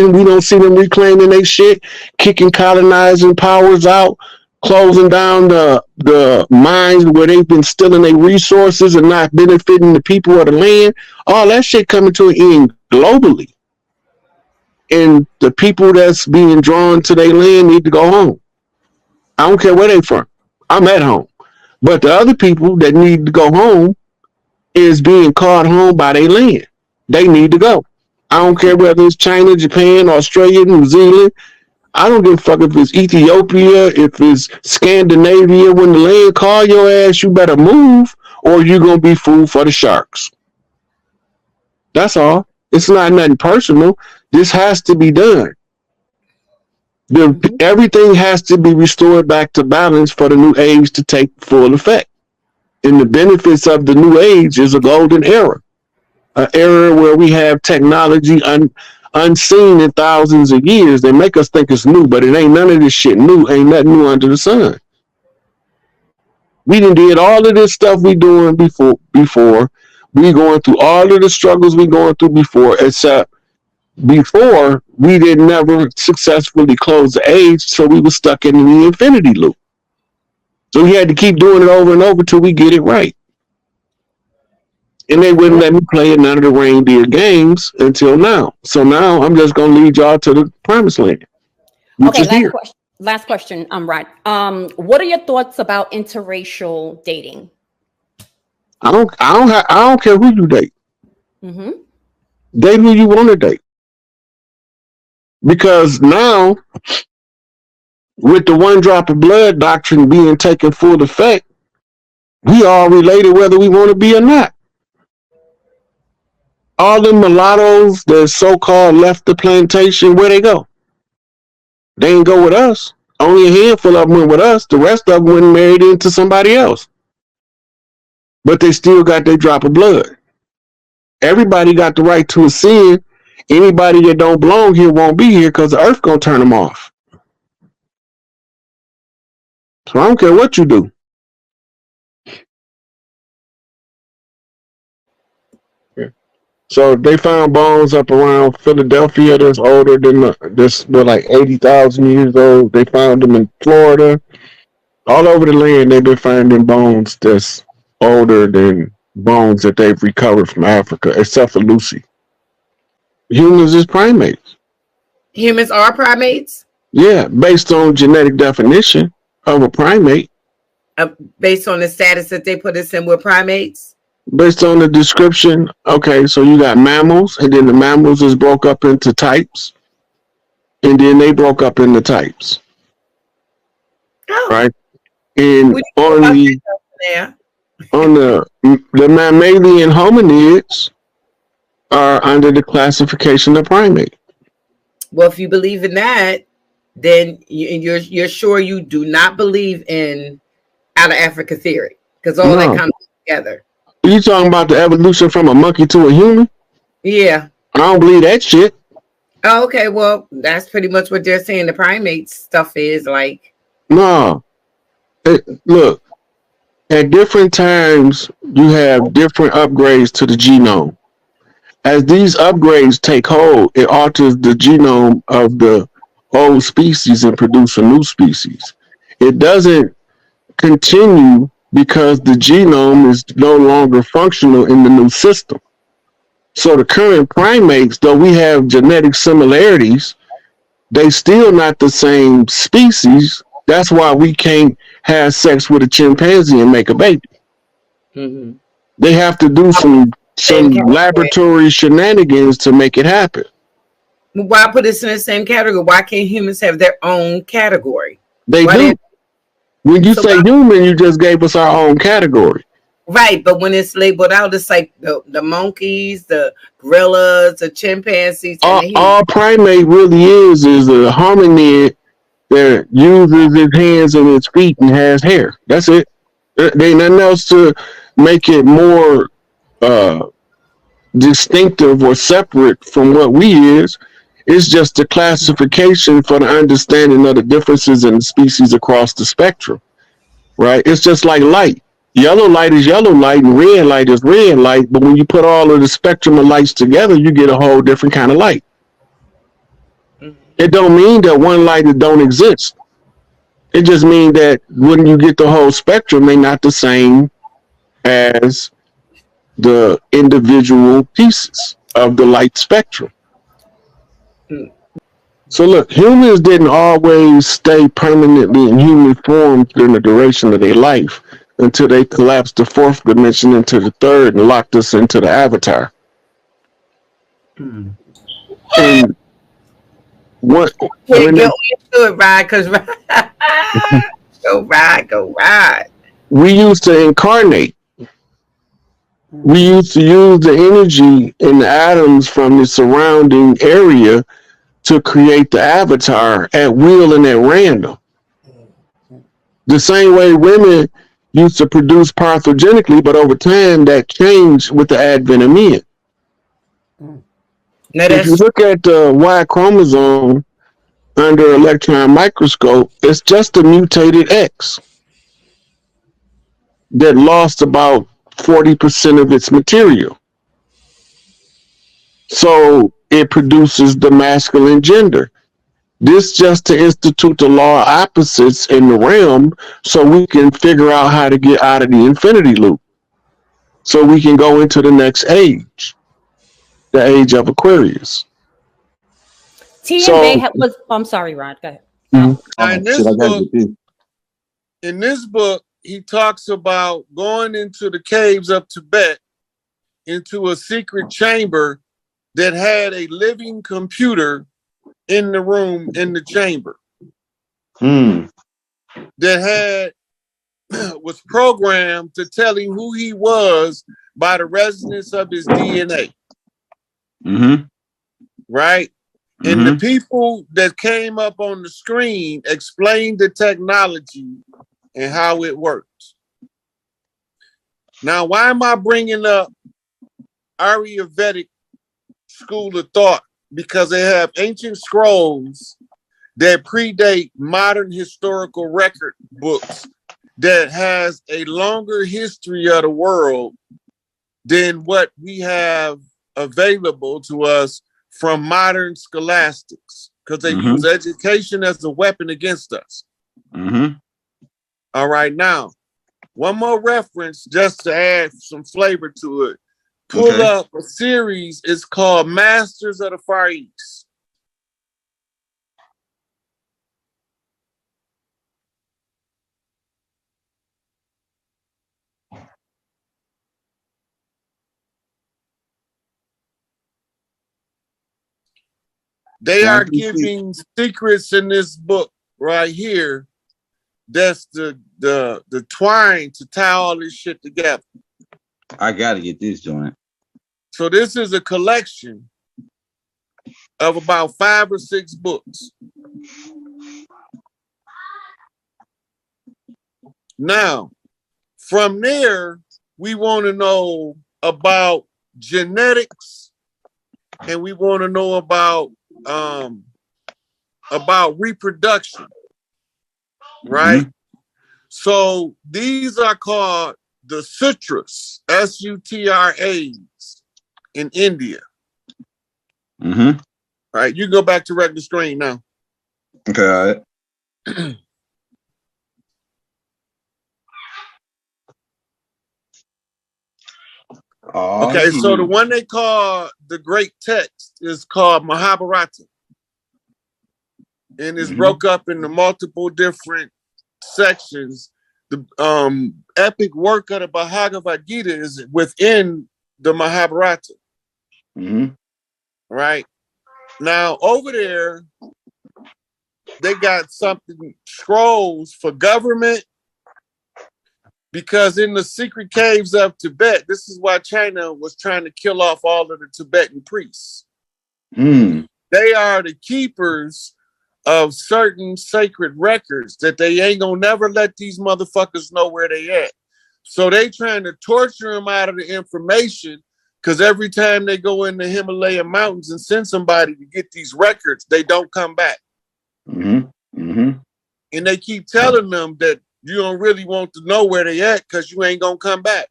We don't see them reclaiming their shit, kicking colonizing powers out, closing down the mines where they've been stealing their resources and not benefiting the people of the land. All that shit coming to an end globally. And the people that's being drawn to their land need to go home. I don't care where they from. I'm at home. But the other people that need to go home is being called home by their land. They need to go. I don't care whether it's China, Japan, Australia, New Zealand. I don't give a fuck if it's Ethiopia, if it's Scandinavia. When the land call your ass, you better move or you're going to be food for the sharks. That's all. It's not nothing personal. This has to be done. Everything has to be restored back to balance for the new age to take full effect. And the benefits of the new age is a golden era. An era where we have technology unseen in thousands of years. They make us think it's new, but it ain't none of this shit new. Ain't nothing new under the sun. We done did all of this stuff we doing before. We going through all of the struggles we going through before, except before we didn't never successfully close the age, so we were stuck in the infinity loop. So we had to keep doing it over and over till we get it right. And they wouldn't let me play in none of the reindeer games until now. So now I'm just going to lead y'all to the promised land. Okay, last question. I'm right. What are your thoughts about interracial dating? I don't care who you date. Mm-hmm. Date who you want to date. Because now, with the one drop of blood doctrine being taken full effect, we all related whether we want to be or not. All the mulattoes that so-called left the plantation, where they go? They didn't go with us. Only a handful of them went with us. The rest of them went and married into somebody else. But they still got their drop of blood. Everybody got the right to ascend. Anybody that don't belong here won't be here because the earth gonna turn them off. So I don't care what you do. So they found bones up around Philadelphia that's older than were like 80,000 years old. They found them in Florida. All over the land, they've been finding bones that's older than bones that they've recovered from Africa, except for Lucy. Humans is primates. Humans are primates? Yeah, based on genetic definition of a primate. Based on the status that they put us in with primates? Based on the description, okay, so you got mammals, and then the mammals is broke up into types, and then they broke up into types. Oh. Right? And on the mammalian hominids are under the classification of primate. Well, if you believe in that, then you're sure you do not believe in out of Africa theory, because all that comes together. Are you talking about the evolution from a monkey to a human? Yeah. I don't believe that shit. Oh, okay, well, that's pretty much what they're saying the primate stuff is like. No. Look, at different times, you have different upgrades to the genome. As these upgrades take hold, it alters the genome of the old species and produce a new species. It doesn't continue because the genome is no longer functional in the new system. So the current primates, though we have genetic similarities, they still not the same species. That's why we can't have sex with a chimpanzee and make a baby. Mm-hmm. They have to do some laboratory shenanigans to make it happen. Why put us in the same category? Why can't humans have their own category? They do. When you say human, you just gave us our own category. Right, but when it's labeled out, it's like the monkeys, the gorillas, the chimpanzees. All primate really is a hominid that uses its hands and its feet and has hair. That's it. There ain't nothing else to make it more distinctive or separate from what we is. It's just a classification for the understanding of the differences in the species across the spectrum, right? It's just like light. Yellow light is yellow light and red light is red light. But when you put all of the spectrum of lights together, you get a whole different kind of light. It don't mean that one light don't exist. It just means that when you get the whole spectrum, they're not the same as the individual pieces of the light spectrum. So look, humans didn't always stay permanently in human form during the duration of their life until they collapsed the fourth dimension into the third and locked us into the avatar. And what Get into it, Rod, because go ride. We used to incarnate. We used to use the energy in the atoms from the surrounding area to create the avatar at will and at random. The same way women used to produce parthogenically, but over time that changed with the advent of men. If you look at the Y chromosome under electron microscope, it's just a mutated X that lost about 40% of its material. So it produces the masculine gender. This just to institute the law of opposites in the realm so we can figure out how to get out of the infinity loop. So we can go into the next age, the age of Aquarius. I'm sorry, Rod. Go ahead. In this book, he talks about going into the caves of Tibet, into a secret chamber that had a living computer in the room, in the chamber, that was programmed to tell him who he was by the resonance of his DNA. Right? And the people that came up on the screen explained the technology and how it works. Now, why am I bringing up Ayurvedic school of thought? Because they have ancient scrolls that predate modern historical record books that has a longer history of the world than what we have available to us from modern scholastics, because they use education as a weapon against us. All right, now, one more reference just to add some flavor to it. Pull up a series. It's called Masters of the Far East. They are giving secrets in this book right here. That's the twine to tie all this shit together. I gotta get this joint. So this is a collection of about 5 or 6 books. Now, from there, we want to know about genetics, and we want to know about reproduction, right? So these are called the sutras, SUTRAs, in India. All right, you can go back to regular screen now. Okay, all right. Okay, so the one they call the great text is called Mahabharata. And it's broke up into multiple different sections. The epic work of the Bhagavad Gita is within the Mahabharata. Right? Now, over there, they got something, scrolls for government, because in the secret caves of Tibet, this is why China was trying to kill off all of the Tibetan priests. They are the keepers of certain sacred records that they ain't gonna never let these motherfuckers know where they at. So they trying to torture them out of the information, because every time they go in the Himalayan mountains and send somebody to get these records, they don't come back. And they keep telling them that you don't really want to know where they at because you ain't gonna come back.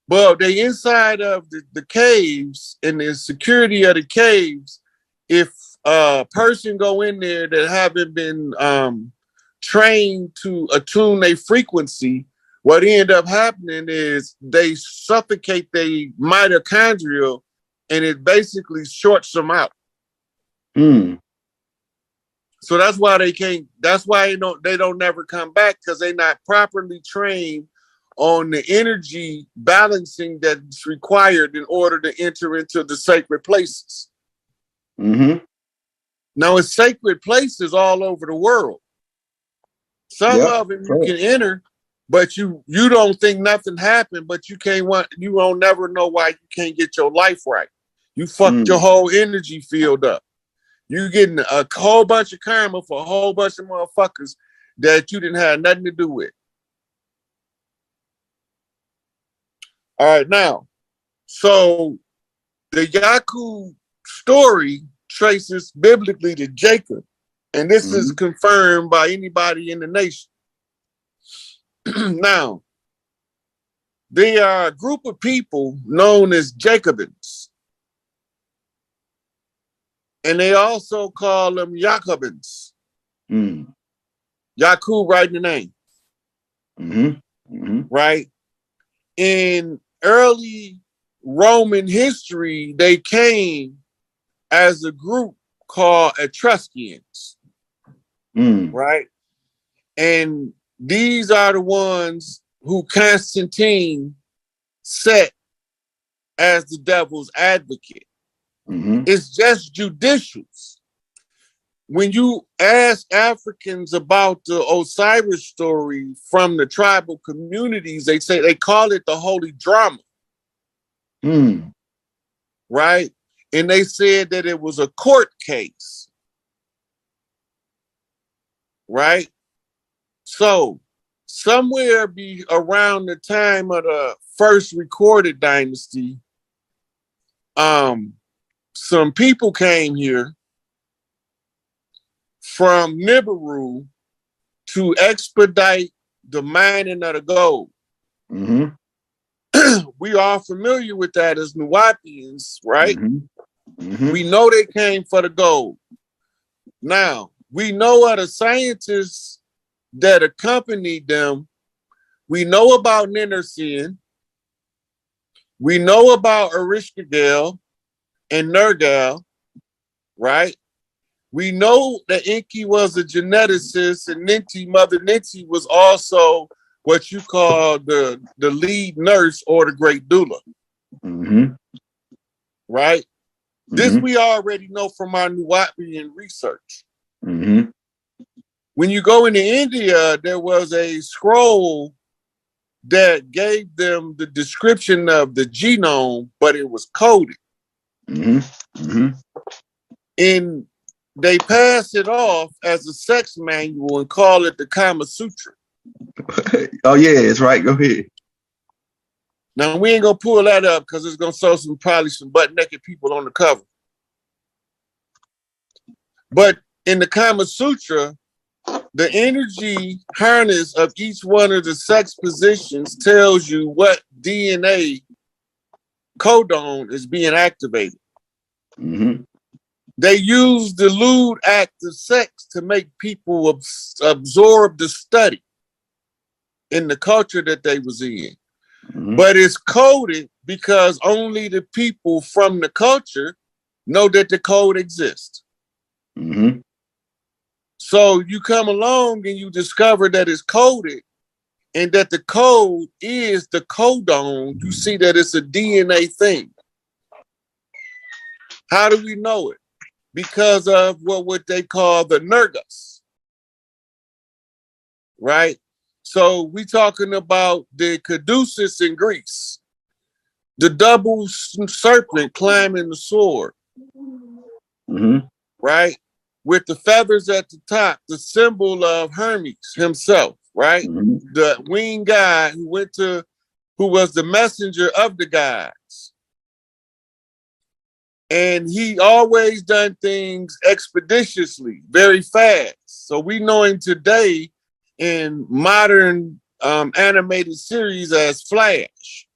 Well, they inside of the caves, and the security of the caves if a person go in there that haven't been trained to attune their frequency, what end up happening is they suffocate their mitochondria, and it basically shorts them out. So that's why they can't. That's why they don't never come back, because they're not properly trained on the energy balancing that's required in order to enter into the sacred places. Now, it's sacred places all over the world. Some of them you can enter, but you don't think nothing happened, but you won't never know why you can't get your life right. You fucked your whole energy field up. You getting a whole bunch of karma for a whole bunch of motherfuckers that you didn't have nothing to do with. All right, now, so the Yaku story traces biblically to Jacob, and this is confirmed by anybody in the nation. Now, they are a group of people known as Jacobins, and they also call them Jacobins. Yaku writing the name. Right? In early Roman history, they came as a group called Etruscans. Right? And these are the ones who Constantine set as the devil's advocate. It's just judicials. When you ask Africans about the Osiris story from the tribal communities, they call it the holy drama. Right? And they said that it was a court case. Right? So somewhere around the time of the first recorded dynasty, some people came here from Nibiru to expedite the mining of the gold. We are familiar with that as Nuwapians, right? We know they came for the gold. Now, we know of the scientists that accompanied them. We know about Ninursin. We know about Erishkigal and Nergal, right? We know that Enki was a geneticist, and Mother Ninti was also what you call the lead nurse or the great doula. Right? This we already know from our Nuwapian research. When you go into India, there was a scroll that gave them the description of the genome, but it was coded. And they pass it off as a sex manual and call it the Kama Sutra. Oh yeah, it's right. Go ahead. Now we ain't gonna pull that up because it's gonna show probably some butt naked people on the cover. But in the Kama Sutra, the energy harness of each one of the sex positions tells you what DNA codon is being activated. They use the lewd act of sex to make people absorb the study in the culture that they was in. But it's coded because only the people from the culture know that the code exists. So you come along and you discover that it's coded and that the code is the codon. You see that it's a DNA thing. How do we know it? Because of what they call the Nergus. Right? So we talking about the caduceus in Greece, the double serpent climbing the sword, right? With the feathers at the top, the symbol of Hermes himself, right? The winged god who was the messenger of the gods. And he always done things expeditiously, very fast. So we know him today in modern animated series as Flash.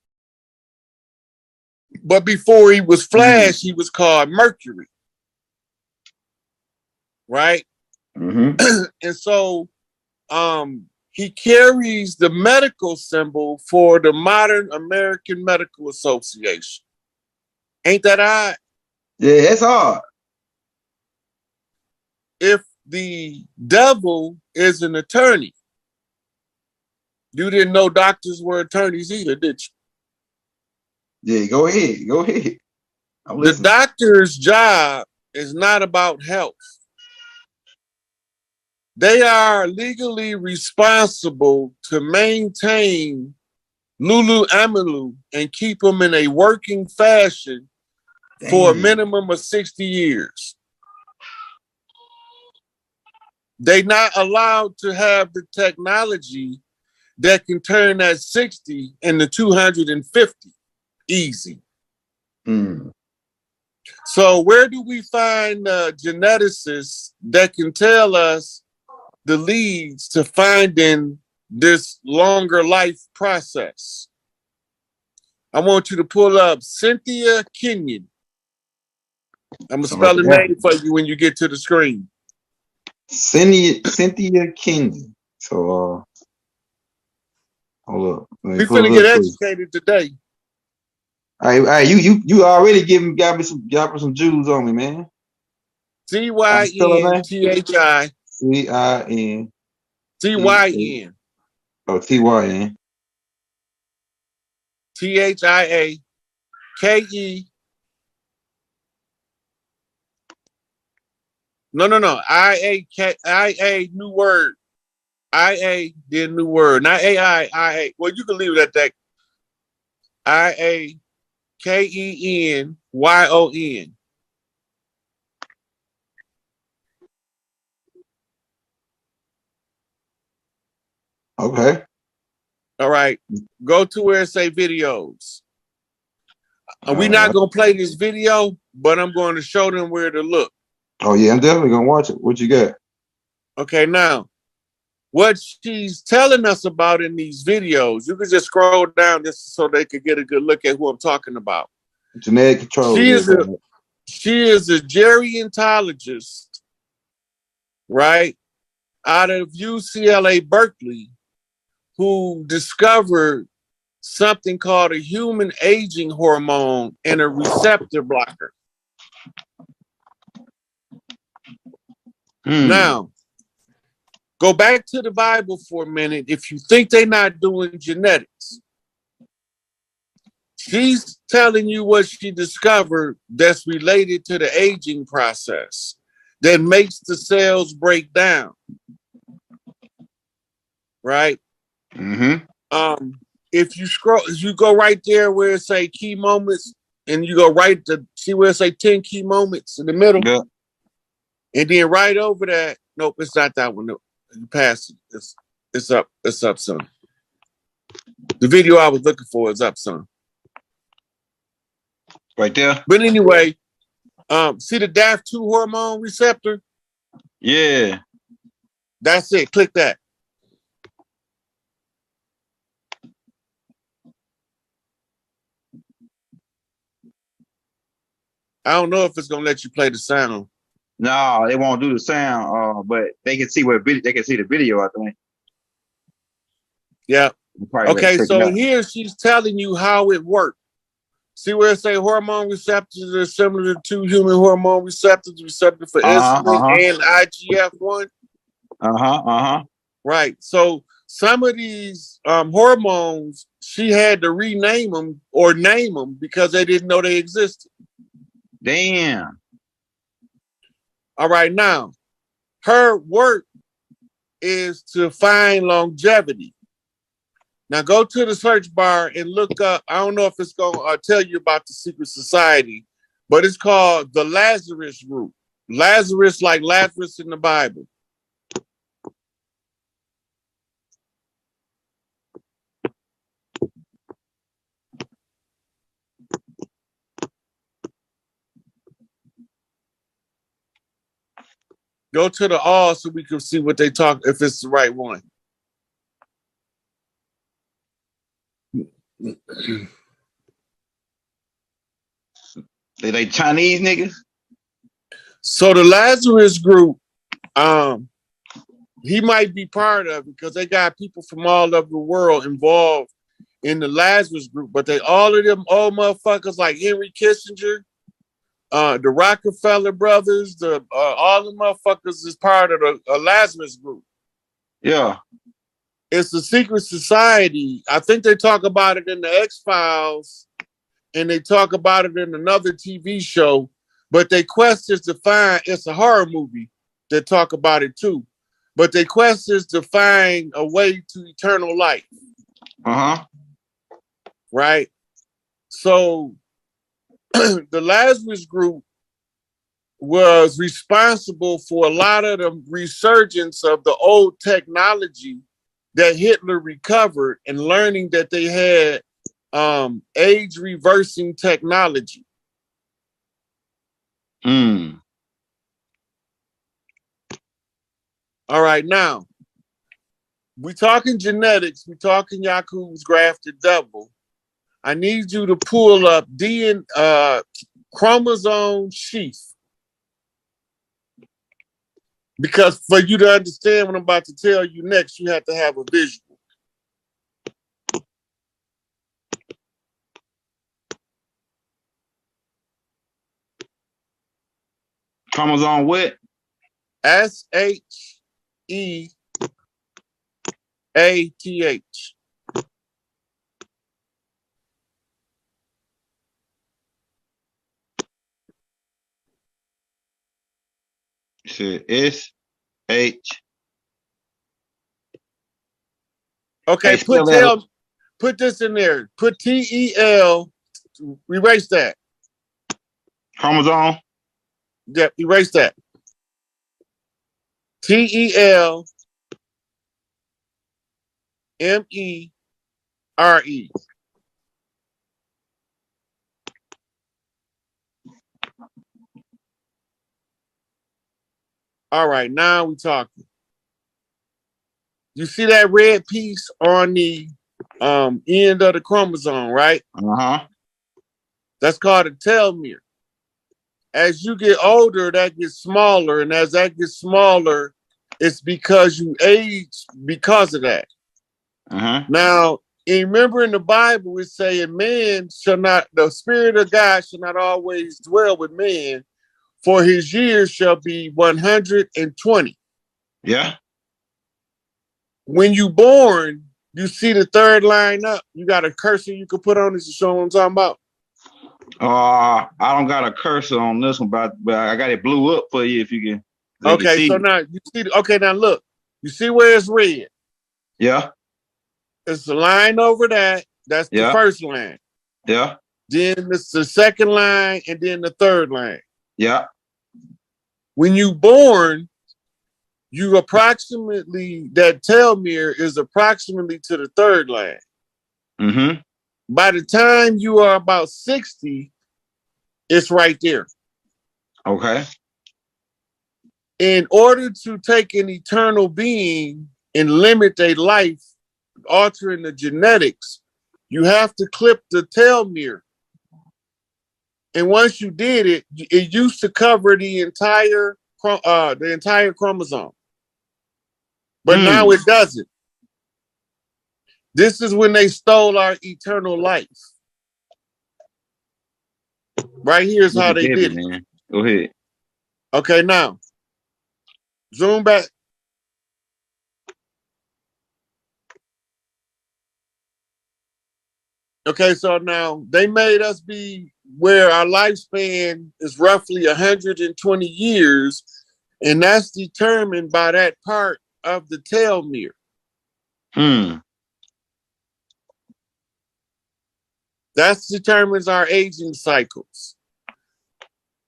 But before he was Flash, he was called Mercury. right? Mm-hmm. And so he carries the medical symbol for the Modern American Medical Association. Ain't that odd? Yeah, that's hard. If the devil is an attorney, you didn't know doctors were attorneys either, did you? Yeah, go ahead. Go ahead. I'm The listening. doctor's job is not about health. They are legally responsible to maintain Lulu Amalu and keep them in a working fashion for a minimum of 60 years. They're not allowed to have the technology that can turn that 60 into 250 easy. Mm. So where do we find geneticists that can tell us the leads to finding this longer life process? I want you to pull up Cynthia Kenyon. I'm gonna spell the name for you when you get to the screen. Cynthia King. So hold up. We finna get educated today. All right, you already got me some Jews on me, man. CYNTHI. CIN. TYN. Oh, TYN. THIAKE. No. IA new word. IA then new word. Not AI. IA. Well, you can leave it at that. IAKENYON. Okay. All right. Go to where it say videos. We're not gonna play this video, but I'm going to show them where to look. Oh yeah, I'm definitely gonna watch it. What you got? Okay, now what she's telling us about in these videos, you can just scroll down just so they could get a good look at who I'm talking about. Genetic control. She is a gerontologist, right, out of UCLA Berkeley, who discovered something called a human aging hormone and a receptor blocker. Now, go back to the Bible for a minute. If you think they're not doing genetics, she's telling you what she discovered that's related to the aging process that makes the cells break down. Right? Mm-hmm. If you go right there where it say key moments, and you go right to see where it say 10 key moments in the middle. Yeah. And then right over that, nope, it's not that one. No, you passed it. It's up. It's up, son. The video I was looking for is up, son. Right there. But anyway, see the DAF2 hormone receptor? Yeah. That's it. Click that. I don't know if it's gonna let you play the sound. No, they won't do the sound. But they can see they can see the video, I think. Yeah. Okay, so here she's telling you how it works. See where it say hormone receptors are similar to human hormone receptors, receptor for insulin and IGF-1. Right. So some of these hormones, she had to rename them or name them because they didn't know they existed. Damn. All right, now her work is to find longevity. Now go to the search bar and look up. I don't know if it's going to tell you about the secret society, but it's called the Lazarus Group. Lazarus, like Lazarus in the Bible. Go to the all so we can see what they talk, if it's the right one. They like Chinese niggas? So the Lazarus Group He might be part of it because they got people from all over the world involved in the Lazarus group, but they all of them old motherfuckers like Henry Kissinger, the Rockefeller brothers, all the motherfuckers is part of the Lazarus group. Yeah. It's a secret society. I think they talk about it in the X-Files and they talk about it in another TV show, but their quest is to find, it's a horror movie that talk about it too, but their quest is to find a way to eternal life. Uh-huh. Right? So the Lazarus group was responsible for a lot of the resurgence of the old technology that Hitler recovered and learning that they had age reversing technology. Mm. All right, now we talking genetics, we talking Yakub's grafted double. I need you to pull up chromosome sheath. Because for you to understand what I'm about to tell you next, you have to have a visual. Chromosome what? SHEATH. Shit, S-H. Okay, put this in there. Put T-E-L. Erase that. Chromosome. Yep, erase that. T-E-L-M-E-R-E. All right, now we're talking. You see that red piece on the end of the chromosome, right? Uh-huh. That's called a telomere. As you get older, that gets smaller, and as that gets smaller, it's because you age because of that. Uh-huh. Now, remember in the Bible, it saying the Spirit of God shall not always dwell with man, for his years shall be 120. Yeah. When you born, you see the third line up. You got a cursor you can put on it to show what I'm talking about. I don't got a cursor on this one, but I got it blew up for you if you can. Okay, so now you see. Okay, now look. You see where it's red? Yeah. It's a line over that. That's the first line. Yeah. Then it's the second line, and then the third line. Yeah. When you born, you approximately, that telomere is approximately to the third line. Mm-hmm. By the time you are about 60, it's right there. Okay. In order to take an eternal being and limit their life, altering the genetics, you have to clip the telomere. And once you did it, it used to cover the entire chromosome. But now it doesn't. This is when they stole our eternal life. Right here is how they did it. Man. Go ahead. Okay, now, zoom back. Okay, so now they made us be where our lifespan is roughly 120 years, and that's determined by that part of the telomere. That determines our aging cycles.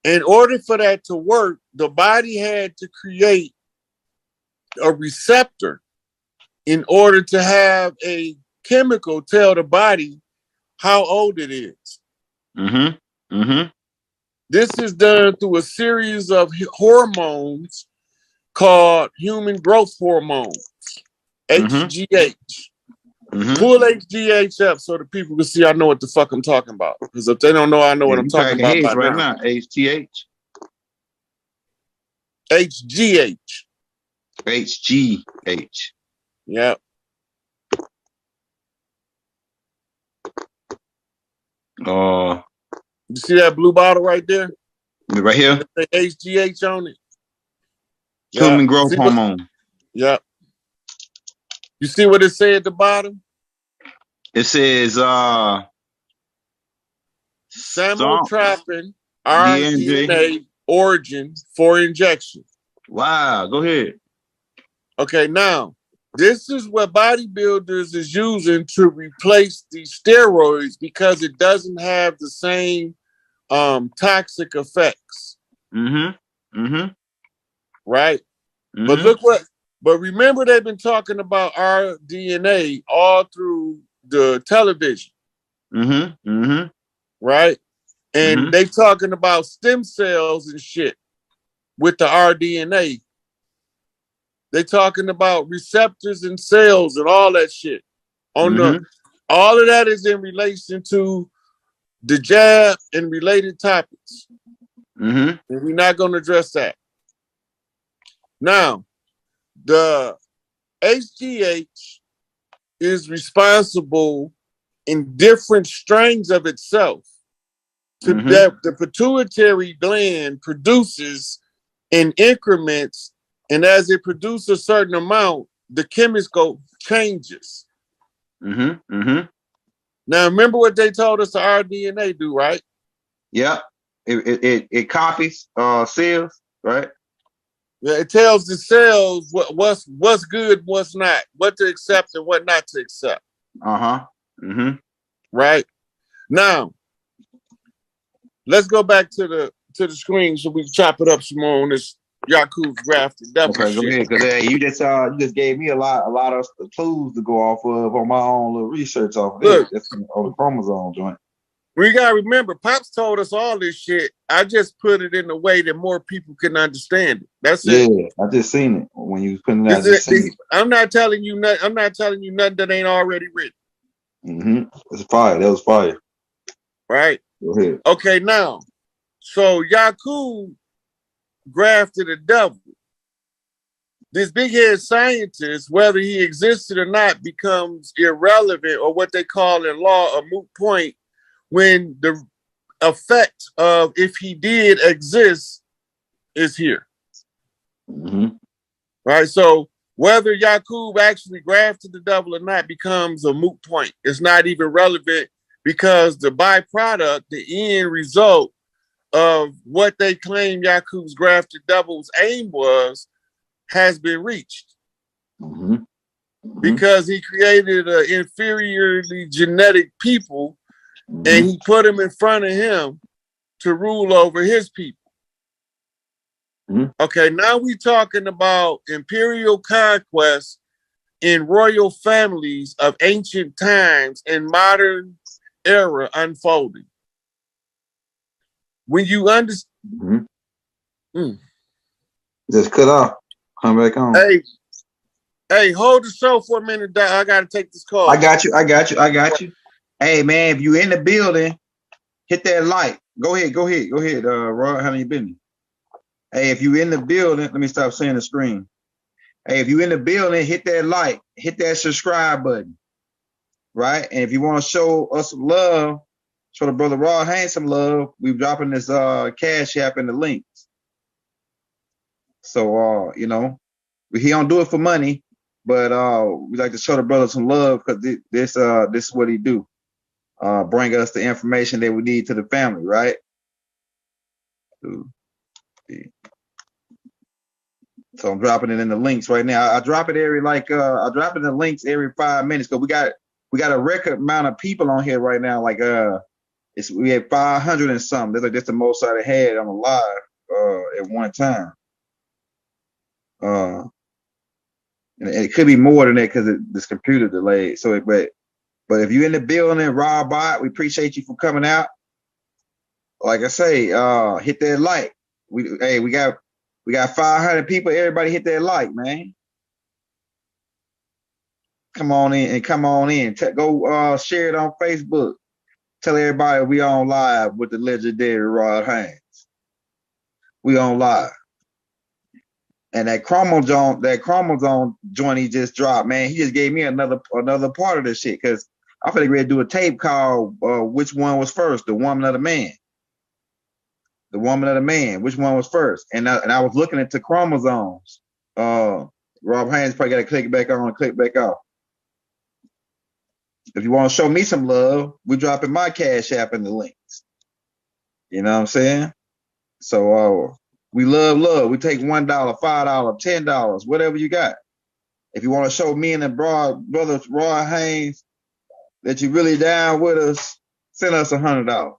In order for that to work, the body had to create a receptor in order to have a chemical tell the body how old it is. Mm-hmm. Mm-hmm. This is done through a series of hormones called human growth hormones, HGH. Mm-hmm. Pull HGH up so the people can see I know what the fuck I'm talking about. Because if they don't know, I know what I'm talking about right now. HGH. HGH. HGH. Yeah. You see that blue bottle right there? Right here? HGH on it. Human growth hormone. Yeah. You see what it said at the bottom? It says Samotropin rDNA origin for injection. Wow, go ahead. Okay, now this is what bodybuilders is using to replace these steroids because it doesn't have the same toxic effects. Right? But remember they've been talking about our DNA all through the television. Right? And they talking about stem cells and shit with the rDNA. They talking about receptors and cells and all that shit. All of that is in relation to the jab and related topics. And we're not going to address that. Now, the HGH is responsible in different strains of itself to that the pituitary gland produces in increments, and as it produces a certain amount, the chemical changes. Now, remember what they told us the rDNA do, right? Yeah, it copies cells, right? Yeah, it tells the cells what's good, what's not, what to accept and what not to accept. Right now, let's go back to the screen so we can chop it up some more on this Yakub's grafted devil shit. Go ahead, because you just gave me a lot of clues to go off of on my own little research off of this. That's on the chromosome joint. We gotta remember, Pops told us all this shit. I just put it in a way that more people can understand it. That's it. Yeah, I just seen it when you was putting it out. I'm not telling you nothing. I'm not telling you nothing that ain't already written. It's fire. That was fire. Right. Go ahead. Okay, now, so Yakub grafted a devil. This big-head scientist, whether he existed or not, becomes irrelevant, or what they call in law a moot point, when the effect of if he did exist is here. Right? So whether Yakub actually grafted the devil or not becomes a moot point. It's not even relevant because the byproduct, the end result of what they claim Yakub's grafted devil's aim was, has been reached. Because he created an inferiorly genetic people and he put them in front of him to rule over his people. Okay, now we're talking about imperial conquest in royal families of ancient times and modern era unfolding. When you understand, just cut off, come back on. Hey, hold the show for a minute, Doc. I gotta take this call. I got you. Hey man, if you in the building, hit that like. Go ahead, Rod. How many been? Hey, if you in the building, let me stop saying the screen. Hey, if you in the building, hit that like, hit that subscribe button, right? And if you want to show us some love, show the brother Rod Haynes some love, we're dropping this Cash App in the links. So you know, he don't do it for money, but we like to show the brother some love because this is what he do. Bring us the information that we need to the family, right? So I'm dropping it in the links right now. I drop it I drop it in the links every 5 minutes because we got a record amount of people on here right now. Like we had 500 and something. That's the most I had on the live at one time. And it could be more than that because this computer delayed. So, but if you're in the building, Rob Bot, we appreciate you for coming out. Like I say, hit that like. We got 500 people. Everybody hit that like, man. Come on in. Go share it on Facebook. Tell everybody we on live with the legendary Rod Haynes. We on live. And that chromosome joint he just dropped, man, he just gave me another part of this shit, because I'm finna ready to do a tape called Which One Was First, the woman or the man? The woman or the man, which one was first? And I was looking into chromosomes. Rob Haynes probably got to click back on and click back off. If you want to show me some love, we dropping my Cash App in the links. You know what I'm saying? So we love. We take $1, $5, $10, whatever you got. If you want to show me and the brother Roy Haynes that you really down with us, send us $100.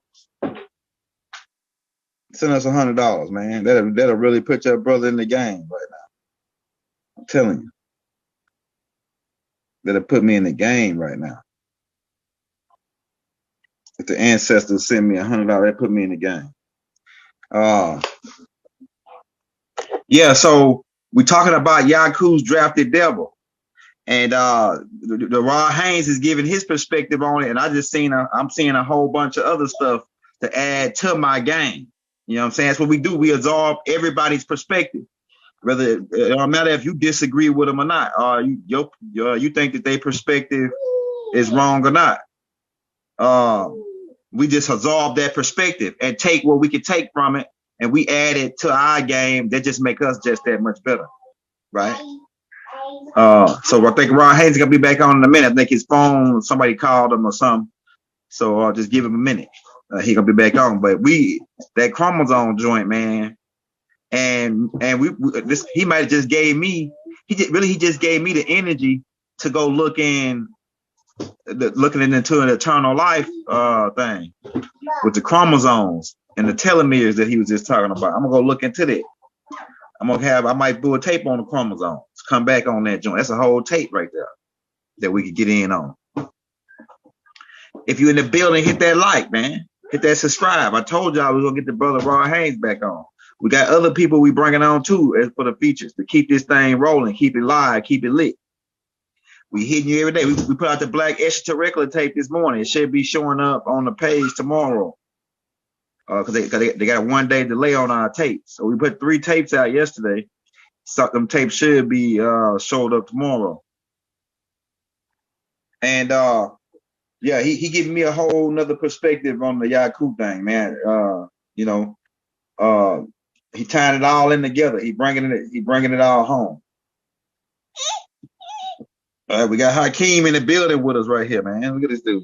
Send us $100, man. That'll really put your brother in the game right now. I'm telling you. That'll put me in the game right now. If the ancestors send me $100, that put me in the game. Yeah, so we're talking about Yaku's drafted devil. And the Rod Haynes is giving his perspective on it, and I'm seeing a whole bunch of other stuff to add to my game. You know what I'm saying? That's what we do. We absorb everybody's perspective. Whether it don't matter if you disagree with them or not, you think that their perspective is wrong or not. We just absorb that perspective and take what we can take from it, and we add it to our game. That just make us just that much better, right? So I think Ron Hayes is gonna be back on in a minute. I think his phone, somebody called him or something. So I'll just give him a minute. He gonna be back on. But that chromosome joint, man, and he might have just gave me. He just gave me the energy to go looking into an eternal life thing with the chromosomes and the telomeres that he was just talking about. I'm gonna go look into that. I might do a tape on the chromosomes. Come back on that joint. That's a whole tape right there that we could get in on. If you're in the building, hit that like, man. Hit that subscribe. I told y'all we was gonna get the brother Rod Haynes back on. We got other people we bringing on too as for the features to keep this thing rolling, keep it live, keep it lit. We hitting you every day. We put out the black extraterrestrial tape this morning. It should be showing up on the page tomorrow. Because they got a 1 day delay on our tapes. So we put 3 tapes out yesterday. So them tapes should be showed up tomorrow. And yeah, he giving me a whole nother perspective on the Yaku thing, man. He tying it all in together. He bringing it all home. We got Hakeem in the building with us right here, man. Look at this dude.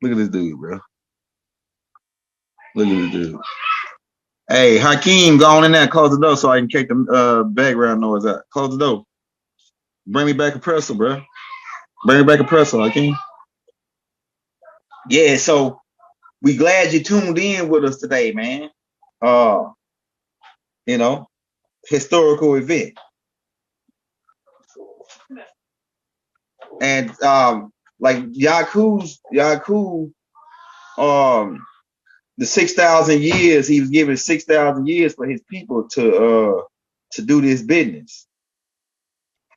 Look at this dude, bro. Look at this dude. Hey, Hakeem, go on in there and close the door so I can kick the background noise out. Close the door. Bring me back a pretzel, bro. Bring me back a pretzel, Hakeem. Yeah, so we glad you tuned in with us today, man. Historical event. And like Yaku, the 6,000 years, he was given 6,000 years for his people to do this business.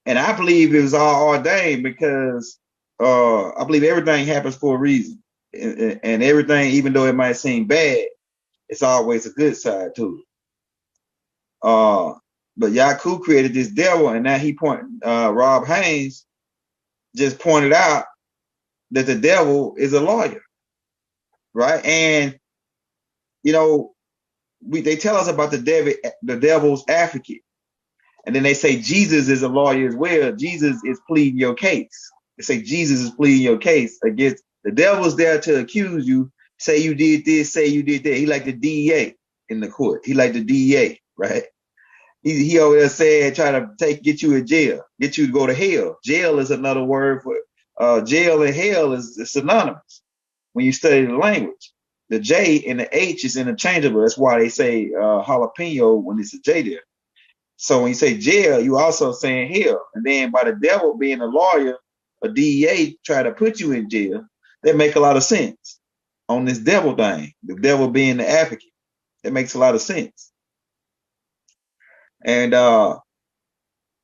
And I believe it was all ordained because I believe everything happens for a reason. And everything, even though it might seem bad, it's always a good side to it. But Yaku created this devil, and now Rob Haynes just pointed out that the devil is a lawyer, right? And they tell us about the devil's advocate, and then they say Jesus is a lawyer as well. Jesus is pleading your case. They say Jesus is pleading your case against the devil's there to accuse you. Say you did this, say you did that. He like the DEA in the court. He like the DEA, right? He over there saying, trying to get you in jail, get you to go to hell. Jail is another word for jail and hell is synonymous when you study the language. The J and the H is interchangeable. That's why they say jalapeno when it's a J there. So when you say jail, you also saying hell. And then by the devil being a lawyer, a DEA try to put you in jail, that make a lot of sense on this devil thing. The devil being the advocate, that makes a lot of sense. And so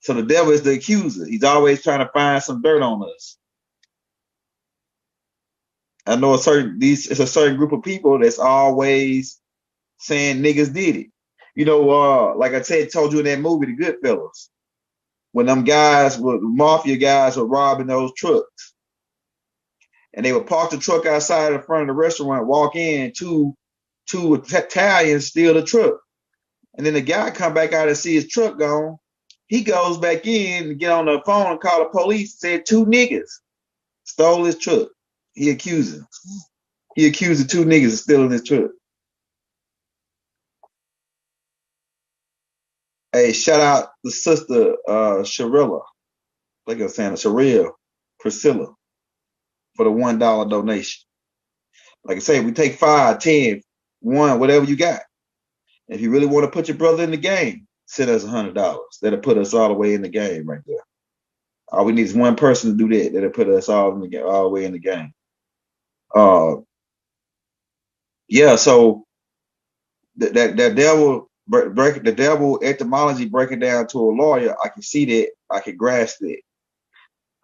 the devil is the accuser. He's always trying to find some dirt on us. I know it's a certain group of people that's always saying niggas did it. You know, like I said, told you in that movie, The Goodfellas, when them guys were mafia guys were robbing those trucks, and they would park the truck outside in front of the restaurant, walk in, two Italians steal the truck, and then the guy come back out and see his truck gone. He goes back in and get on the phone and call the police. Said 2 niggas stole his truck. He accused the 2 niggas of stealing his truck. Hey, shout out the sister Sharilla, like I was saying, Sharilla Priscilla, for the $1 donation. Like I say, we take 5, 10, 1, whatever you got. If you really want to put your brother in the game, send us $100. That'll put us all the way in the game right there. All we need is one person to do that. That'll put us all in the game, all the way in the game. Yeah. So that devil the devil etymology breaking down to a lawyer, I can see that. I can grasp it.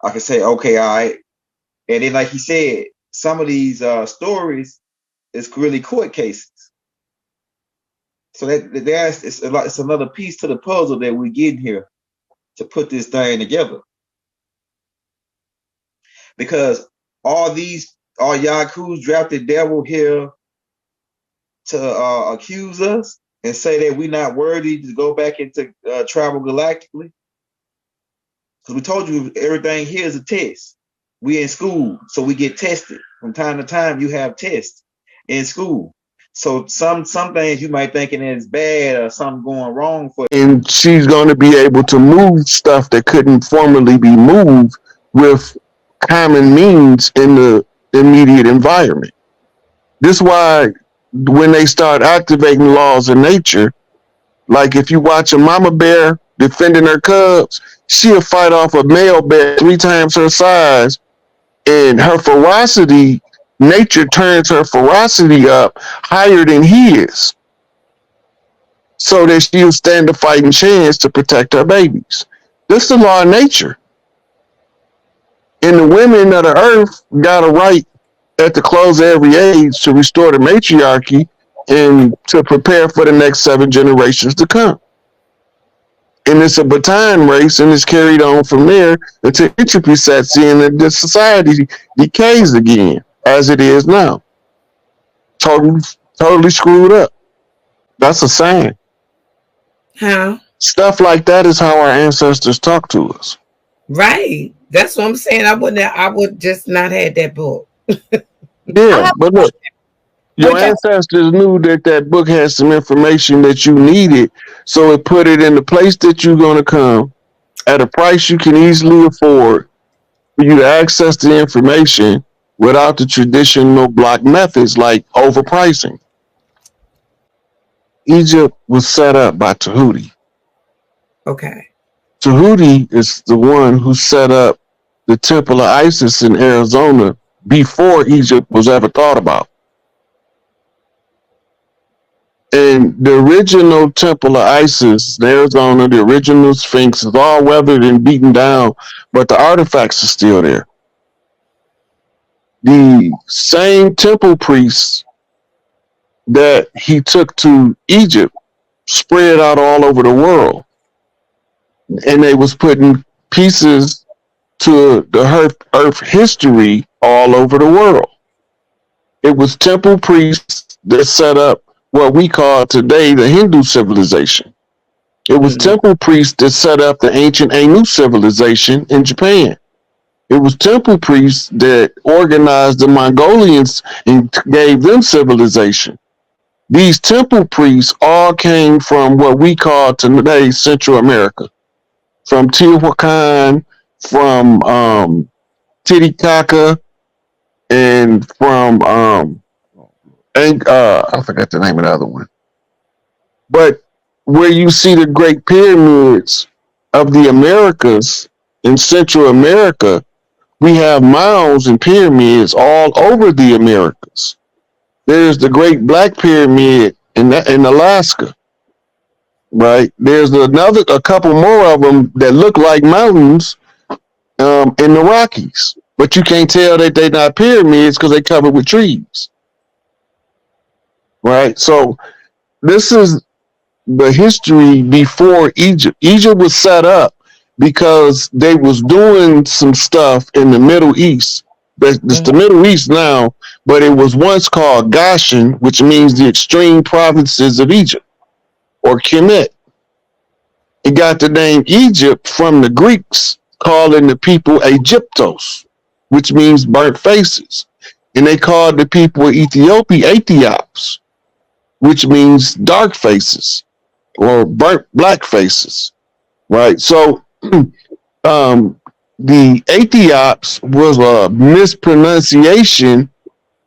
I can say, okay, all right. And then, like he said, some of these stories is really court cases. So it's another piece to the puzzle that we get here to put this thing together. Because all Yaku's drafted devil here to accuse us and say that we're not worthy to go back into travel galactically. Because we told you everything here is a test. We in school, so we get tested. From time to time, you have tests in school. So some things you might thinking is bad or something going wrong for you. And she's going to be able to move stuff that couldn't formerly be moved with common means in the immediate environment. This is why when they start activating laws of nature, like if you watch a mama bear defending her cubs, she'll fight off a male bear 3 times her size, and her ferocity, nature turns her ferocity up higher than his, so that she'll stand a fighting chance to protect her babies. This is the law of nature. And the women of the earth got a right at the close of every age to restore the matriarchy and to prepare for the next 7 generations to come. And it's a baton race, and it's carried on from there until entropy sets in and the society decays again, as it is now. Totally screwed up. That's a sign. How? Stuff like that is how our ancestors talk to us. Right. That's what I'm saying. I would just not had that book. Yeah, but look, your ancestors knew that book had some information that you needed, so it put it in the place that you're going to come at a price you can easily afford for you to access the information without the traditional block methods like overpricing. Egypt was set up by Tahuti. Okay. Tahuti is the one who set up the Temple of Isis in Arizona before Egypt was ever thought about. And the original Temple of Isis in Arizona, the original Sphinx, is all weathered and beaten down, but the artifacts are still there. The same temple priests that he took to Egypt spread out all over the world. And they was putting pieces to the earth history all over the world. It was temple priests that set up what we call today the Hindu civilization. It was temple priests that set up the ancient Ainu civilization in Japan. It was temple priests that organized the Mongolians and gave them civilization. These temple priests all came from what we call today Central America, from Teotihuacan, from Titicaca, and from I forgot the name of the other one. But where you see the Great Pyramids of the Americas in Central America, we have mounds and pyramids all over the Americas. There's the Great Black Pyramid in Alaska, right? There's a couple more of them that look like mountains in the Rockies, but you can't tell that they're not pyramids because they're covered with trees, right? So this is the history before Egypt. Egypt was set up because they was doing some stuff in the Middle East. It's the Middle East now, but it was once called Goshen, which means the extreme provinces of Egypt, or Kemet. It got the name Egypt from the Greeks calling the people Egyptos, which means burnt faces. And they called the people of Ethiopia Ethiops, which means dark faces or burnt black faces, right? So the Ethiops was a mispronunciation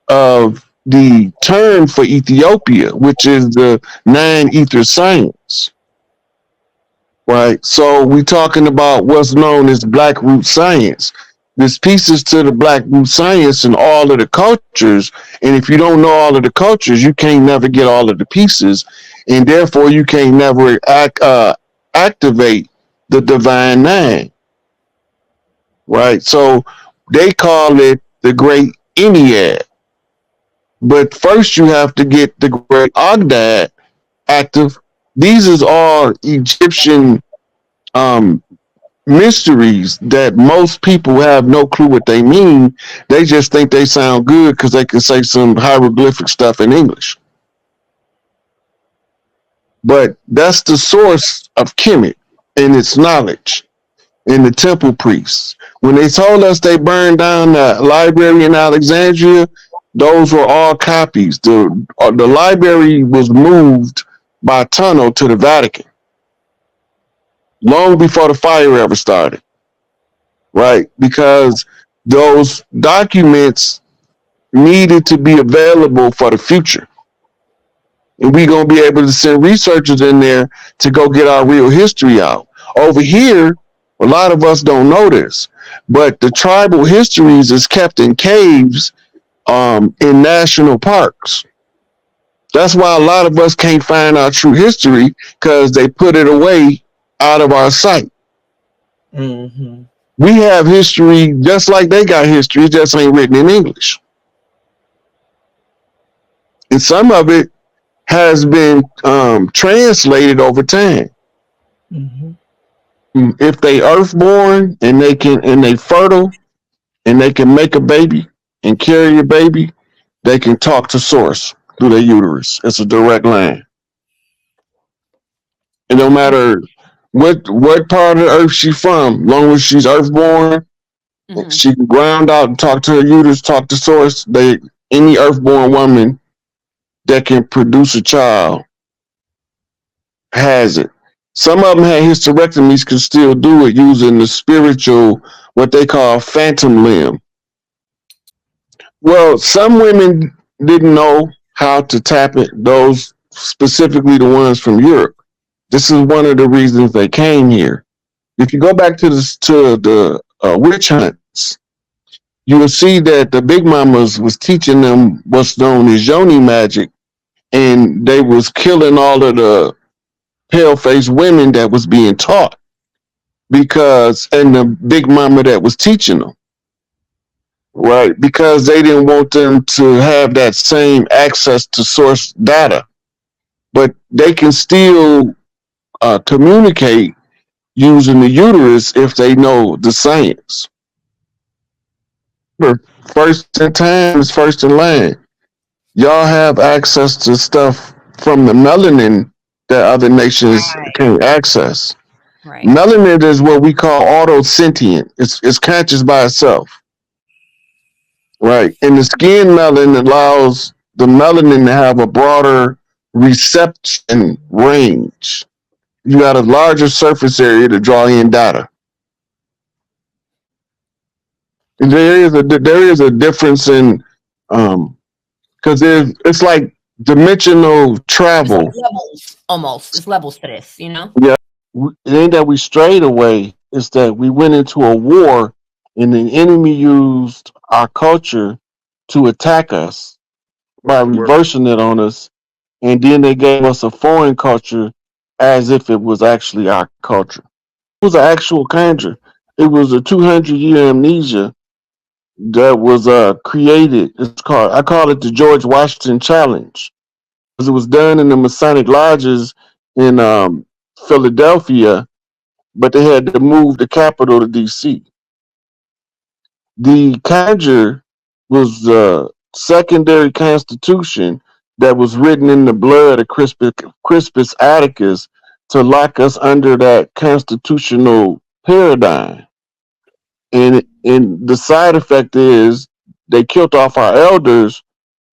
of the term for Ethiopia, which is the nine ether science. Right. So we're talking about what's known as black root science. There's pieces to the black root science in all of the cultures. And if you don't know all of the cultures, you can't never get all of the pieces. And therefore you can't never activate the divine nine. Right. So they call it the great Ennead. But first you have to get the great Ogdad active. These is all Egyptian mysteries that most people have no clue what they mean. They just think they sound good because they can say some hieroglyphic stuff in English. But that's the source of Kemet and its knowledge in the temple priests. When they told us they burned down the library in Alexandria, those were all copies. The library was moved by tunnel to the Vatican long before the fire ever started, right? Because those documents needed to be available for the future. And we're going to be able to send researchers in there to go get our real history out. Over here, a lot of us don't know this, but the tribal histories is kept in caves in national parks. That's why a lot of us can't find our true history because they put it away out of our sight. Mm-hmm. We have history just like they got history, it just ain't written in English. And some of it has been translated over time. Mm-hmm. If they earthborn and they fertile and they can make a baby and carry a baby, they can talk to source through their uterus. It's a direct line. And no matter what part of the earth she's from, long as she's earthborn, she can ground out and talk to her uterus, talk to source. Any earthborn woman that can produce a child has it. Some of them had hysterectomies, can still do it using the spiritual, what they call phantom limb. Well, some women didn't know how to tap it, those specifically the ones from Europe. This is one of the reasons they came here. If you go back to the witch hunts, you will see that the big mamas was teaching them what's known as yoni magic, and they was killing all of the pale-faced women that was being taught and the big mama that was teaching them, right? Because they didn't want them to have that same access to source data, but they can still communicate using the uterus if they know the science. First in time is first in line. Y'all have access to stuff from the melanin that other nations can't access. Right. Melanin is what we call autosentient. It's conscious by itself. Right. And the skin melanin allows the melanin to have a broader reception range. You got a larger surface area to draw in data. And there is a difference in because it's like dimensional travel. It's like levels, almost. It's levels to this, you know? Yeah. It ain't that we strayed away. It's that we went into a war and the enemy used our culture to attack us by reversing it on us. And then they gave us a foreign culture as if it was actually our culture. It was an actual conjure. It was a 200-year amnesia that was created. I call it the George Washington Challenge, because it was done in the Masonic lodges in Philadelphia, but they had to move the capital to DC. The Conjure was the secondary constitution that was written in the blood of Crispus Attucus to lock us under that constitutional paradigm. And the side effect is they killed off our elders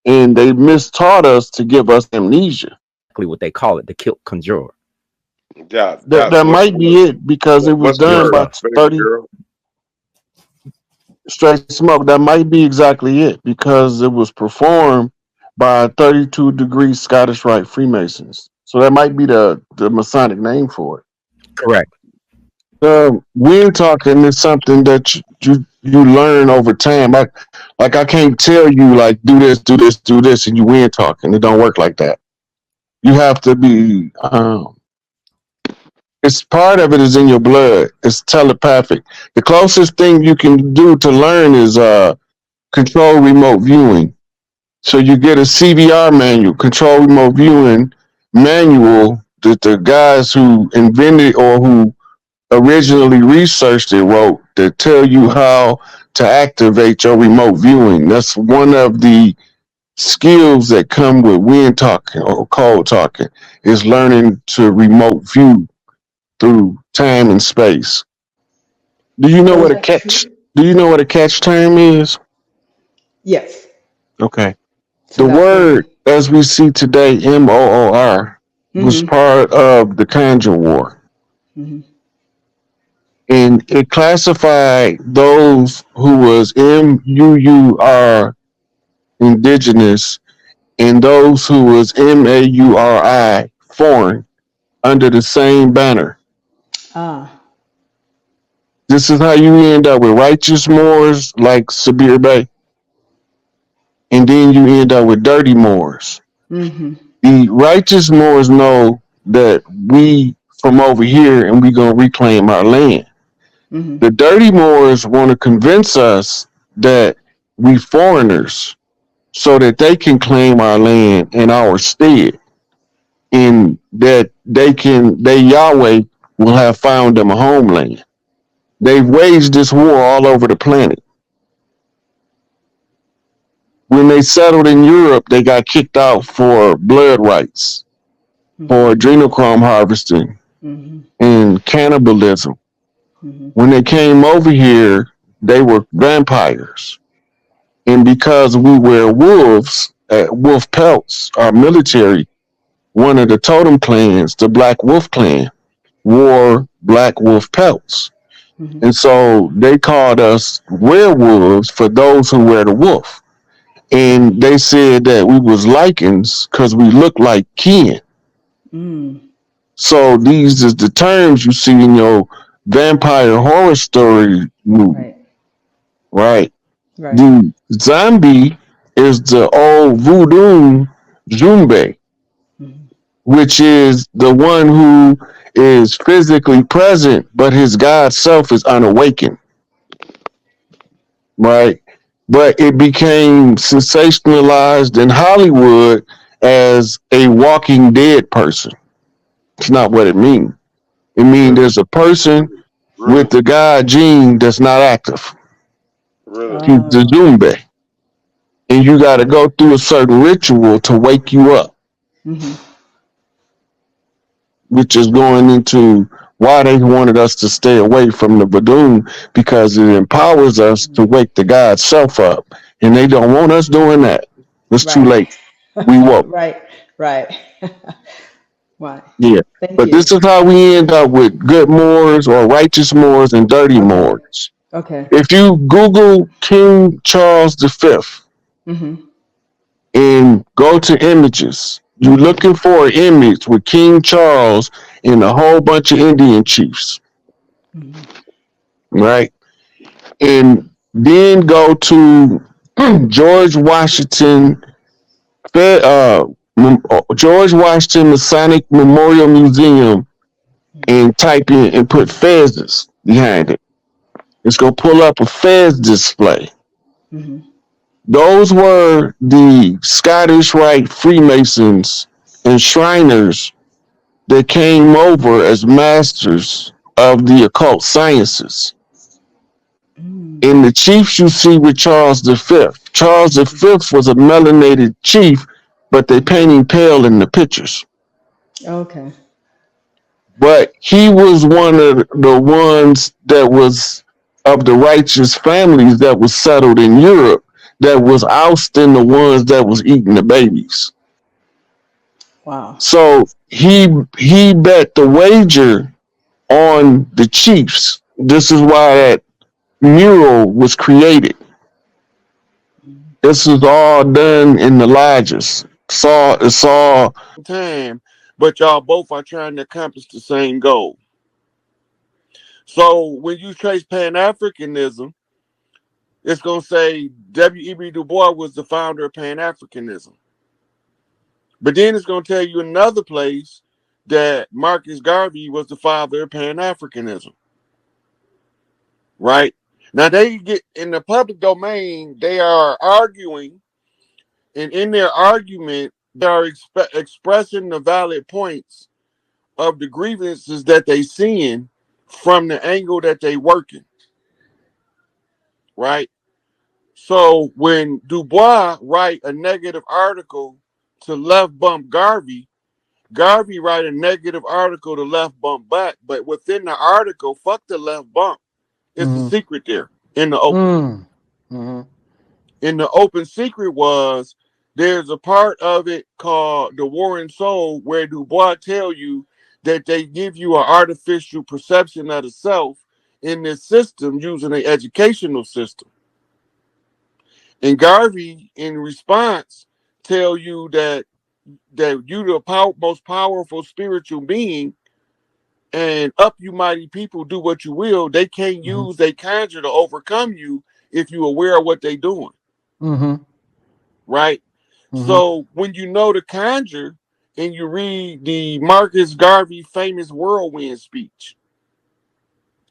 and they mistaught us to give us amnesia. What they call it, the kilt conjure. Yeah, That might be it because it was done by 30 straight smoke. That might be exactly it because it was performed by 32 degree Scottish Rite Freemasons. So that might be the Masonic name for it. Correct. Wind talking is something that you learn over time. I can't tell you like do this, and you wind talking. It don't work like that. You have to be. It's part of it is in your blood. It's telepathic. The closest thing you can do to learn is control remote viewing. So you get a CVR manual, control remote viewing manual that the guys who invented or who originally researched it wrote that tell you how to activate your remote viewing. That's one of the skills that come with wind talking or cold talking is learning to remote view through time and space. Do you know what a catch? Do you know what a catch term is? Yes. Okay. The word as we see today, MOOR, was part of the Conjure War. And it classified those who was MUUR indigenous and those who was MAURI foreign under the same banner. This is how you end up with righteous Moors like Sabir Bey. And then you end up with dirty Moors. The righteous Moors know that we from over here and we gonna reclaim our land. The dirty Moors want to convince us that we foreigners so that they can claim our land in our stead. And that they Yahweh will have found them a homeland. They've waged this war all over the planet. When they settled in Europe, they got kicked out for blood rights, for adrenochrome harvesting, and cannibalism. When they came over here, they were vampires. And because we wear wolves, wolf pelts, our military, one of the totem clans, the Black Wolf Clan, wore black wolf pelts. And so they called us werewolves for those who wear the wolf. And they said that we was lichens because we look like kin. So these is the terms you see in your vampire horror story movie. Right. The zombie is the old voodoo Jumbe, which is the one who is physically present, but his God self is unawakened. Right. But it became sensationalized in Hollywood as a Walking Dead person. It's not what it means. It means there's a person with the God gene that's not active. He's the Zumbe. And you got to go through a certain ritual to wake you up. Which is going into why they wanted us to stay away from the Badoon, because it empowers us to wake the God self up. And they don't want us doing that. It's too late. We woke. Right. Yeah. But this is how we end up with good Moors or righteous Moors and dirty Moors. Okay. If you Google King Charles V and go to images, you're looking for an image with King Charles and a whole bunch of Indian chiefs. Right? And then go to George Washington Masonic Memorial Museum and type in and put Fezes behind it. It's going to pull up a Fez display. Those were the Scottish Rite Freemasons and Shriners that came over as masters of the occult sciences. In the chiefs you see with Charles V. Charles V was a melanated chief, but they paint him pale in the pictures. Okay. But he was one of the ones that was of the righteous families that was settled in Europe, that was ousting the ones that was eating the babies. Wow. So he bet the wager on the chiefs. This is why that mural was created. This is all done in the lodges. It's all time, but y'all both are trying to accomplish the same goal. So when you trace Pan-Africanism, it's going to say W.E.B. Du Bois was the founder of Pan-Africanism. But then it's going to tell you another place that Marcus Garvey was the father of Pan-Africanism. Right? Now they get in the public domain, they are arguing, and in their argument, they are expressing the valid points of the grievances that they seeing from the angle that they working. Right? So when Du Bois write a negative article to left bump Garvey, Garvey write a negative article to left bump back, but within the article, fuck the left bump. It's a secret there in the open. In the open secret was there's a part of it called The War and Soul where Du Bois tell you that they give you an artificial perception of the self in this system using an educational system. And Garvey, in response, tell you that you the most powerful spiritual being, and up you mighty people do what you will. They can't use they conjure to overcome you if you're aware of what they're doing. Right? So when you know the conjure and you read the Marcus Garvey famous whirlwind speech,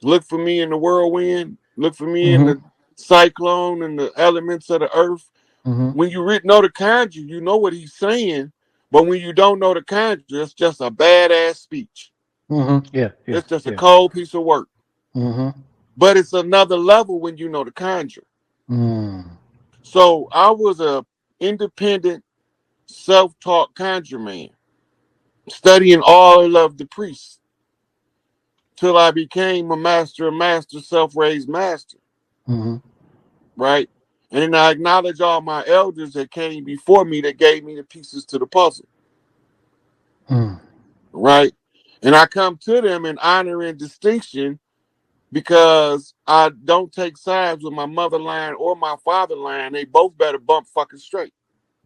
look for me in the whirlwind, look for me in the cyclone and the elements of the earth. When you know the conjure, you know what he's saying. But when you don't know the conjure, it's just a badass speech. It's just a cold piece of work. But it's another level when you know the conjure. So I was a independent, self-taught conjure man, studying all of the priests till I became a master of master, self-raised master. Right? And then I acknowledge all my elders that came before me that gave me the pieces to the puzzle. Right? And I come to them in honor and distinction because I don't take sides with my mother line or my father line. They both better bump fucking straight.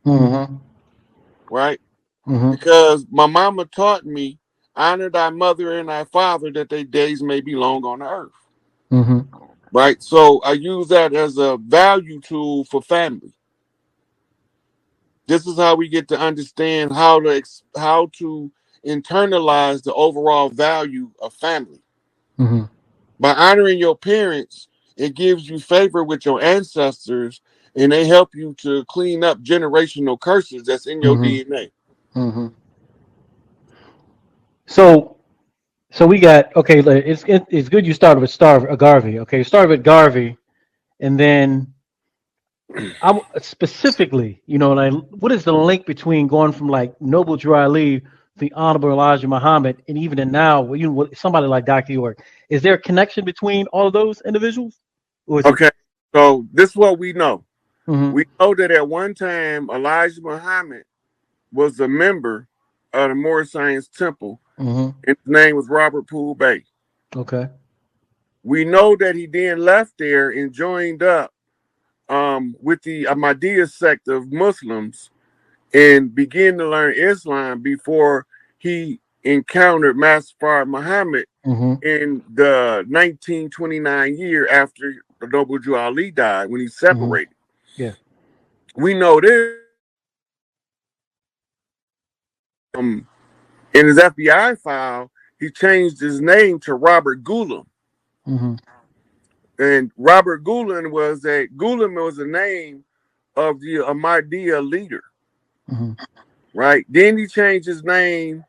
Right? Because my mama taught me, honor thy mother and thy father that their days may be long on the earth. Right? So I use that as a value tool for family. This is how we get to understand how to internalize the overall value of family. By honoring your parents, it gives you favor with your ancestors, and they help you to clean up generational curses that's in your DNA. So we got, okay, it's good you started with Garvey. Okay, you started with Garvey, and then I specifically, like, what is the link between going from like Noble Drew Ali, the Honorable Elijah Muhammad, and even now, somebody like Dr. York? Is there a connection between all of those individuals? Okay, so this is what we know. We know that at one time Elijah Muhammad was a member of the Moorish Science Temple, and his name was Robert Poole Bey. Okay. We know that he then left there and joined up with the Ahmadiyya sect of Muslims and began to learn Islam before he encountered Master Muhammad in the 1929 year after the Noble Drew Ali died, when he separated. Yeah. We know this. In his FBI file, he changed his name to Robert Ghulam. And Robert Ghulam was a name of the Ahmadiyya leader. Right? Then he changed his name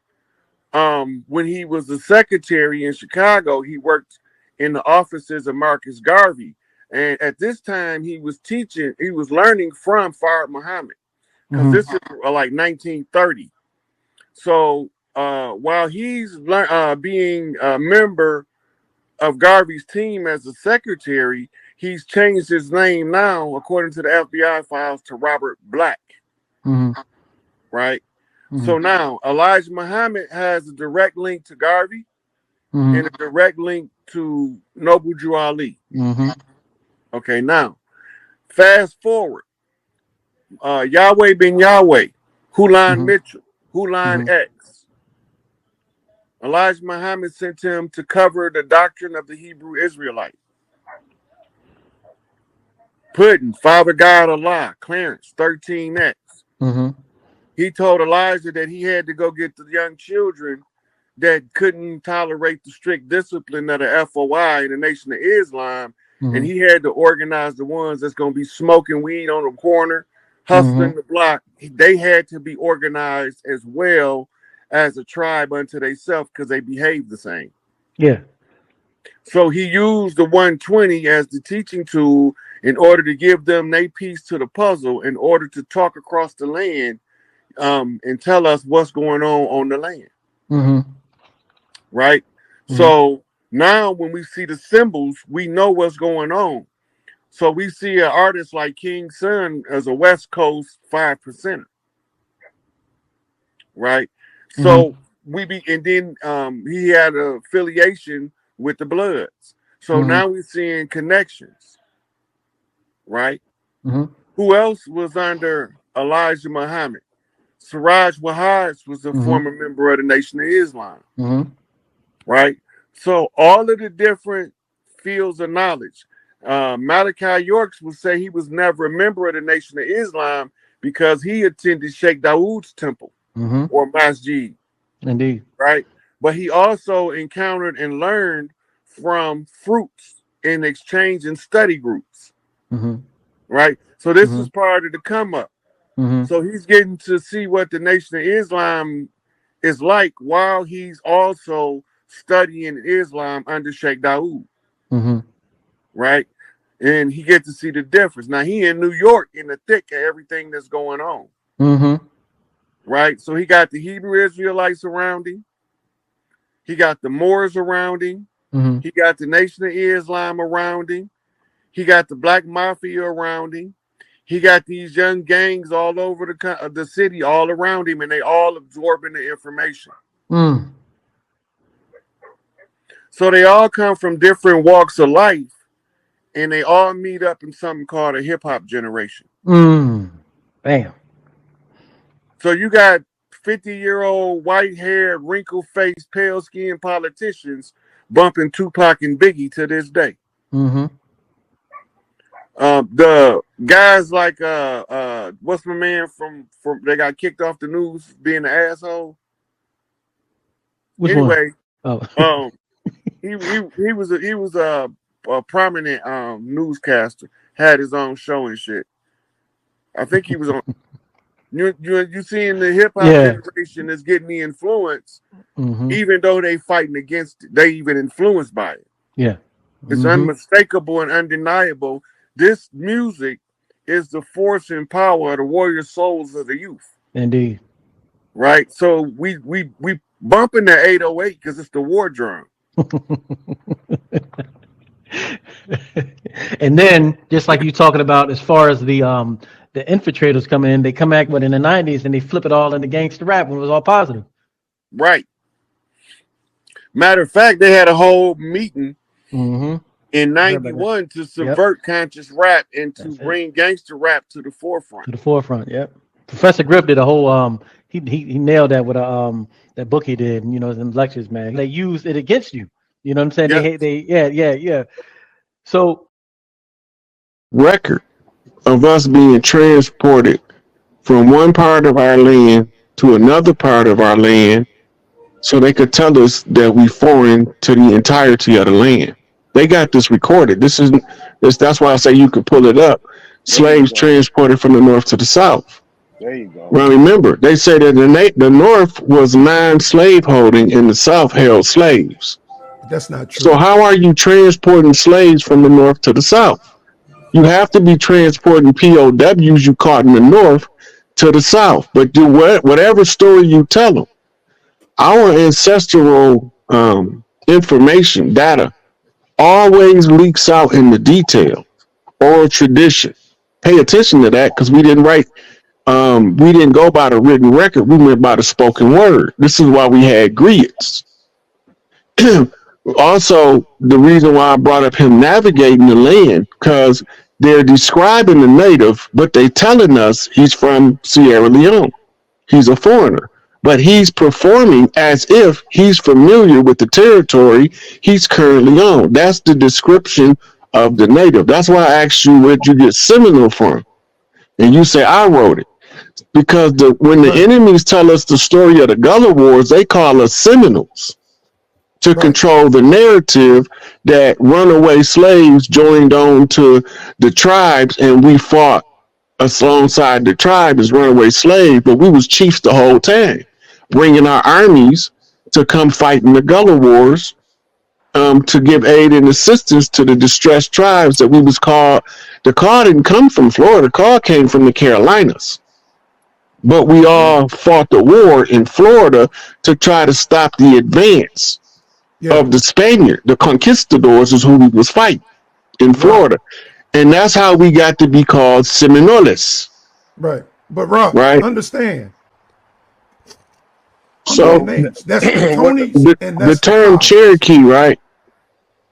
when he was a secretary in Chicago, he worked in the offices of Marcus Garvey. And at this time, he was learning from Fard Muhammad, because this is like 1930. So while he's being a member of Garvey's team as a secretary, he's changed his name now, according to the FBI files, to Robert Black. Right? So now Elijah Muhammad has a direct link to Garvey and a direct link to Noble Drew Ali. Okay, now fast forward. Yahweh bin Yahweh, Hulan Mitchell, Hulan X. Elijah Muhammad sent him to cover the doctrine of the Hebrew Israelite. Puddin, Father God Allah, Clarence, 13X. He told Elijah that he had to go get the young children that couldn't tolerate the strict discipline of the FOI in the Nation of Islam, and he had to organize the ones that's going to be smoking weed on the corner, hustling the block. They had to be organized as well as a tribe unto themselves, because they behave the same. Yeah. So he used the 120 as the teaching tool in order to give them their piece to the puzzle, in order to talk across the land and tell us what's going on the land. Right? So now when we see the symbols, we know what's going on. So we see an artist like King Sun as a West Coast 5%. Right? So and then he had an affiliation with the Bloods. So now we're seeing connections. Right? Who else was under Elijah Muhammad? Siraj Wahaj was a former member of the Nation of Islam. Right? So all of the different fields of knowledge. Malachi Yorks would say he was never a member of the Nation of Islam because he attended Sheikh Dawood's temple or masjid. Indeed. Right? But he also encountered and learned from fruits in exchange and study groups. Right? So this is part of the come up. So he's getting to see what the Nation of Islam is like while he's also studying Islam under Sheikh Dawood. Right? And he gets to see the difference. Now he in New York in the thick of everything that's going on. Right? So he got the Hebrew Israelites around him. He got the Moors around him. He got the Nation of Islam around him. He got the Black Mafia around him. He got these young gangs all over the city, all around him, and they all absorbing the information. So they all come from different walks of life, and they all meet up in something called a hip-hop generation. Bam. So you got 50-year-old, white-haired, wrinkle-faced, pale-skinned politicians bumping Tupac and Biggie to this day. The guys like what's my man from they got kicked off the news being an asshole. Which anyway, one? Oh. he was a prominent newscaster, had his own show and shit. I think he was on. You seeing the hip hop generation is getting the influence, even though they fighting against it, they even influenced by it. Yeah, it's unmistakable and undeniable. This music is the force and power of the warrior souls of the youth. Indeed. Right? So we bumping the 808 because it's the war drum. And then, just like you talking about, as far as the infiltrators coming in, they come back in the 90s and they flip it all into gangster rap when it was all positive. Right. Matter of fact, they had a whole meeting in 91 to subvert conscious rap and to bring gangster rap to the forefront. To the forefront, yep. Professor Griff did a whole he nailed that with that book he did, you know, in lectures, man. They used it against you. You know what I'm saying? Yeah. So record of us being transported from one part of our land to another part of our land so they could tell us that we foreign to the entirety of the land. They got this recorded. That's why I say you could pull it up. Slaves transported from the north to the south. There you go. Well, remember, they say that the North was non-slaveholding and the South held slaves. That's not true. So how are you transporting slaves from the North to the South? You have to be transporting POWs you caught in the North to the South. But do whatever story you tell them, our ancestral information, data, always leaks out in the detail, oral tradition. Pay attention to that because we didn't go by the written record, we went by the spoken word. This is why we had griots. Also, the reason why I brought up him navigating the land, because they're describing the native, but they telling us he's from Sierra Leone. He's a foreigner, but he's performing as if he's familiar with the territory he's currently on. That's the description of the native. That's why I asked you where'd you get Seminole from, and you say I wrote it. Because when the enemies tell us the story of the Gullah Wars, they call us Seminoles to control the narrative that runaway slaves joined on to the tribes and we fought alongside the tribe as runaway slaves, but we was chiefs the whole time, bringing our armies to come fight in the Gullah Wars to give aid and assistance to the distressed tribes that we was called. The call didn't come from Florida, the call came from the Carolinas. But we all fought the war in Florida to try to stop the advance of the Spaniard. The conquistadors is who we was fighting in Florida. And that's how we got to be called Seminoles. Right. But Rob, understand. So that's the term Cherokee, right?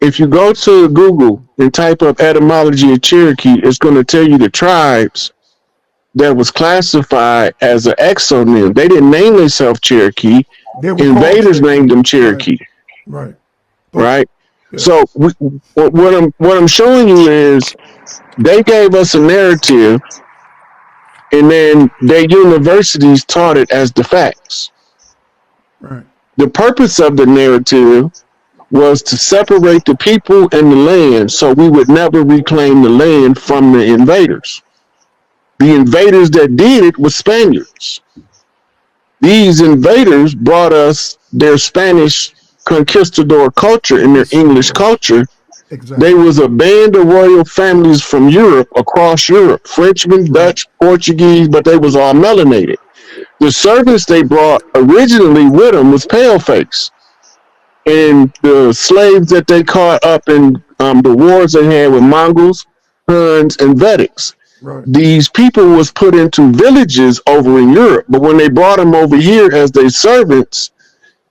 If you go to Google and type up etymology of Cherokee, it's going to tell you the tribes that was classified as an exonym. They didn't name themselves Cherokee. Invaders named them Cherokee. Right. Right. Yeah. So what I'm showing you is they gave us a narrative, and then their universities taught it as the facts. Right. The purpose of the narrative was to separate the people and the land, so we would never reclaim the land from the invaders. The invaders that did it were Spaniards. These invaders brought us their Spanish conquistador culture and their English culture. Exactly. They was a band of royal families from Europe, across Europe, Frenchmen, Dutch, Portuguese, but they was all melanated. The servants they brought originally with them was paleface. And the slaves that they caught up in the wars they had with Mongols, Huns, and Vedics. Right. These people was put into villages over in Europe, but when they brought them over here as their servants,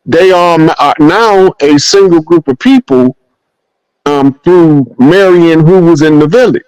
they are now a single group of people through marrying who was in the village.